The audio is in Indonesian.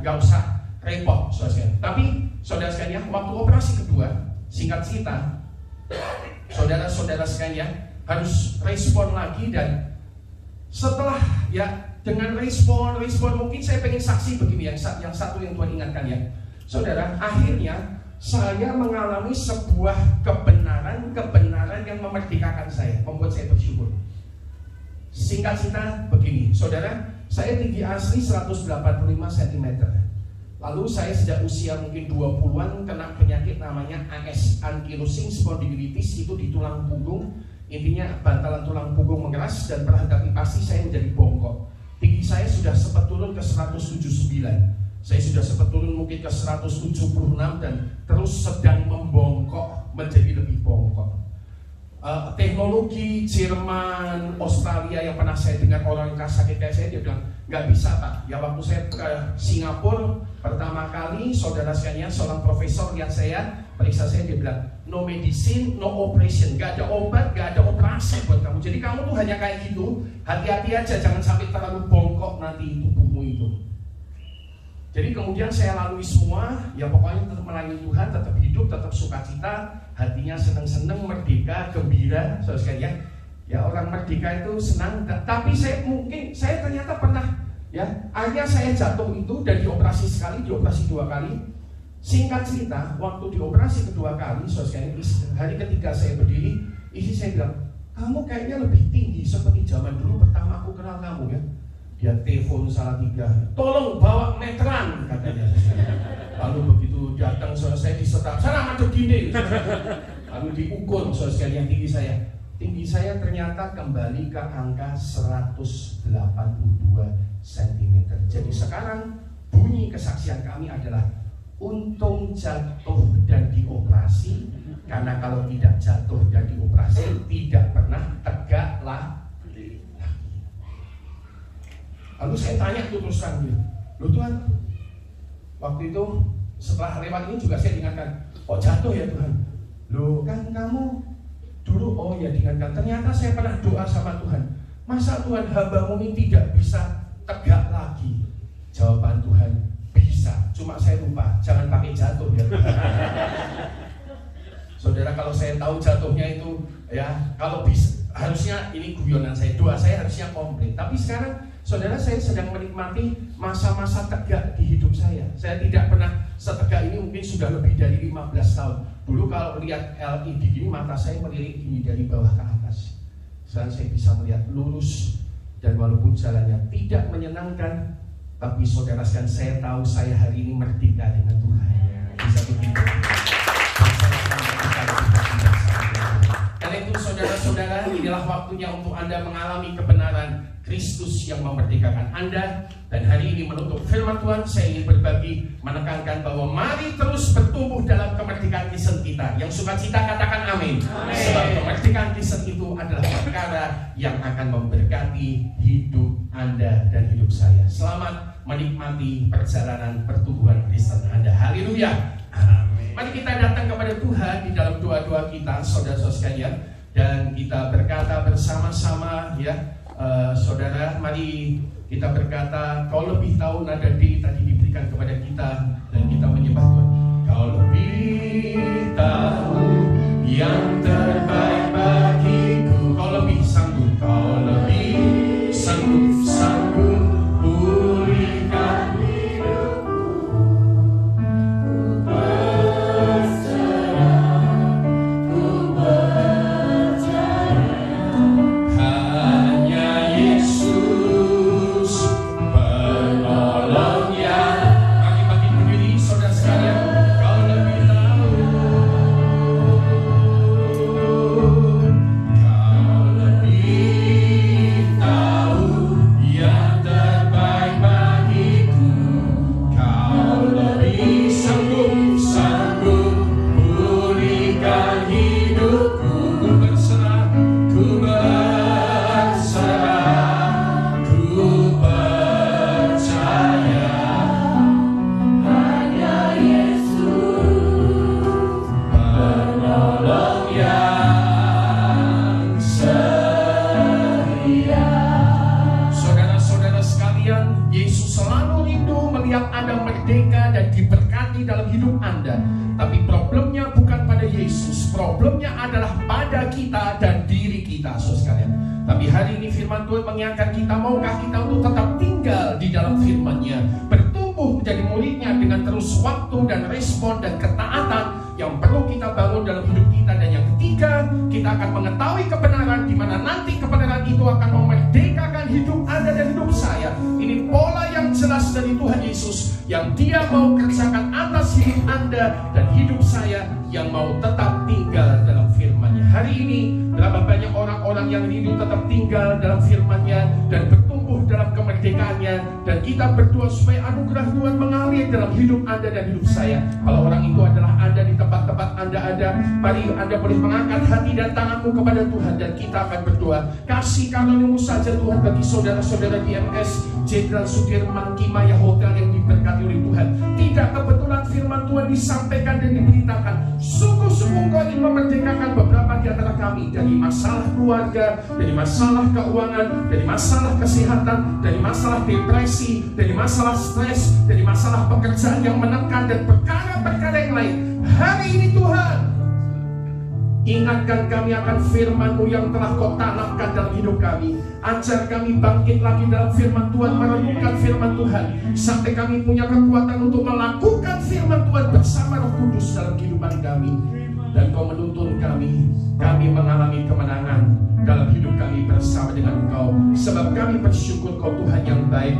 nggak usah repot, saudara sekalian. Tapi saudara sekalian, waktu operasi kedua, singkat cerita, saudara-saudara sekalian harus respon lagi. Dan setelah ya dengan respon mungkin saya pengen saksi begini, yang satu yang Tuhan ingatkan ya, saudara, akhirnya saya mengalami sebuah kebenaran yang memerdekakan saya, membuat saya bersyukur. Singkat cerita begini, saudara, saya tinggi asli 185 cm. Lalu saya sejak usia mungkin 20-an kena penyakit namanya AS, ankylosing spondylitis, itu di tulang punggung. Intinya bantalan tulang punggung mengeras dan perhadapi pasti saya menjadi bongkok. Tinggi saya sudah sempat turun ke 179. Saya sudah sempat turun mungkin ke 176 dan terus sedang membongkok menjadi lebih bongkok. Teknologi Jerman, Australia yang pernah saya dengar orang yang sakit kayak saya, dia bilang nggak bisa Pak. Ya waktu saya ke Singapura pertama kali, saudara sekalian, seorang profesor yang saya periksa saya, dia bilang no medicine, no operation, nggak ada obat, nggak ada operasi buat kamu. Jadi kamu tuh hanya kayak gitu, hati-hati aja, jangan sampai terlalu bongkok nanti tubuhmu itu. Jadi kemudian saya lalui semua, ya pokoknya tetap melayani Tuhan, tetap hidup, tetap sukacita, hatinya senang-senang, merdeka, gembira, saudara sekalian. Ya orang merdeka itu senang, tapi saya ternyata pernah, ya akhirnya saya jatuh itu dan dioperasi sekali, dioperasi 2 kali. Singkat cerita, waktu dioperasi kedua kali, saudara sekalian, hari ketiga saya berdiri, istri saya bilang, kamu kayaknya lebih tinggi seperti zaman dulu pertama aku kenal kamu ya. Dia telepon salah 3, tolong bawa meteran katanya. Lalu begitu datang saya disetar, sana madep gini. Lalu diukur sekalian tinggi saya ternyata kembali ke angka 182 cm. Jadi sekarang bunyi kesaksian kami adalah untung jatuh dan dioperasi, karena kalau tidak jatuh dan dioperasi tidak pernah tegak lagi. Lalu saya tanya terus terang dia, loh Tuhan, waktu itu setelah lewat ini juga saya diingatkan, oh jatuh ya Tuhan, loh kan kamu dulu, oh ya diingatkan, ternyata saya pernah doa sama Tuhan, masa Tuhan hamba-Mu ini tidak bisa tegak lagi? Jawaban Tuhan, bisa, cuma saya lupa, jangan pakai jatuh ya Tuhan. Saudara, kalau saya tahu jatuhnya itu ya, kalau bisa, harusnya ini guyonan saya, doa saya harusnya komplit. Tapi sekarang saudara, saya sedang menikmati masa-masa tegak di hidup saya. Saya tidak pernah setegak ini mungkin sudah lebih dari 15 tahun. Dulu kalau lihat LED gini, mata saya melirik gini dari bawah ke atas. Sekarang saya bisa melihat lurus, dan walaupun jalannya tidak menyenangkan, tapi saudara sekalian, saya tahu saya hari ini merdeka dengan Tuhan. Bisa begitu. Karena itu saudara-saudara, inilah waktunya untuk Anda mengalami kebenaran Kristus yang memerdekakan Anda. Dan hari ini menutup firman Tuhan, saya ingin berbagi, menekankan bahwa mari terus bertumbuh dalam kemerdekaan Kristen kita. Yang sukacita katakan amin. Sebab kemerdekaan Kristen itu adalah perkara yang akan memberkati hidup Anda dan hidup saya. Selamat menikmati perjalanan pertumbuhan Kristen Anda. Haleluya. Mari kita datang kepada Tuhan di dalam doa-doa kita, saudara-saudara sekalian, dan kita berkata bersama-sama ya. Saudara, mari kita berkata, kau lebih tahu, nada D tadi diberikan kepada kita, dan kita menyembah Tuhan. Kau lebih tahu yang terbaik bagiku, kau lebih sanggup, kau lebih sanggup pulihkan hidupku. Ku berserah, ku percaya. Hanya Yesus penolong yang merdeka dan diberkati dalam hidup Anda. Tapi problemnya bukan pada Yesus, problemnya adalah pada kita dan diri kita, saudara sekalian. Tapi hari ini firman Tuhan mengingatkan kita, maukah kita untuk tetap tinggal di dalam firman-Nya, bertumbuh menjadi muridnya dengan terus waktu dan respon dan ketaatan yang perlu kita bangun dalam hidup kita. Dan yang ketiga, kita akan mengetahui kebenaran, di mana nanti kebenaran itu akan memerdekakan hidup Anda dan hidup saya. Ini pola yang jelas dari Tuhan Yesus yang Dia mau kerjakan atas hidup Anda dan hidup saya yang mau tetap tinggal dalam firman-Nya. Hari ini berapa banyak orang-orang yang rindu tetap tinggal dalam firman-Nya dan bertumbuh dalam kemerdekaannya, dan kita berdoa supaya anugerah Tuhan mengalir dalam hidup Anda dan hidup saya. Kalau orang itu adalah Anda di tempat-tempat Anda ada, mari Anda boleh mengangkat hati dan tanganmu kepada Tuhan, dan kita akan berdoa. Kasih karunia-Mu saja Tuhan bagi saudara-saudara di MS Jenderal Sudirman Kimaya Hotel yang diberkati oleh Tuhan. Tidak kebetulan firman Tuhan disampaikan dan diberitakan. Sungguh-sungguh Engkau ingin memerdekakan beberapa di antara kami dari masalah keluarga, dari masalah keuangan, dari masalah kesehatan, dari masalah depresi, dari masalah stres, dari masalah pekerjaan yang menekan dan perkara-perkara yang lain. Hari ini Tuhan, ingatkan kami akan firman-Mu yang telah Kau tanamkan dalam hidup kami. Ajar kami bangkit lagi dalam firman Tuhan, merenungkan firman Tuhan, sampai kami punya kekuatan untuk melakukan firman Tuhan bersama Roh Kudus dalam kehidupan kami. Dan Kau menuntun kami mengalami kemenangan dalam hidup kami bersama dengan Engkau. Sebab kami bersyukur Kau Tuhan yang baik.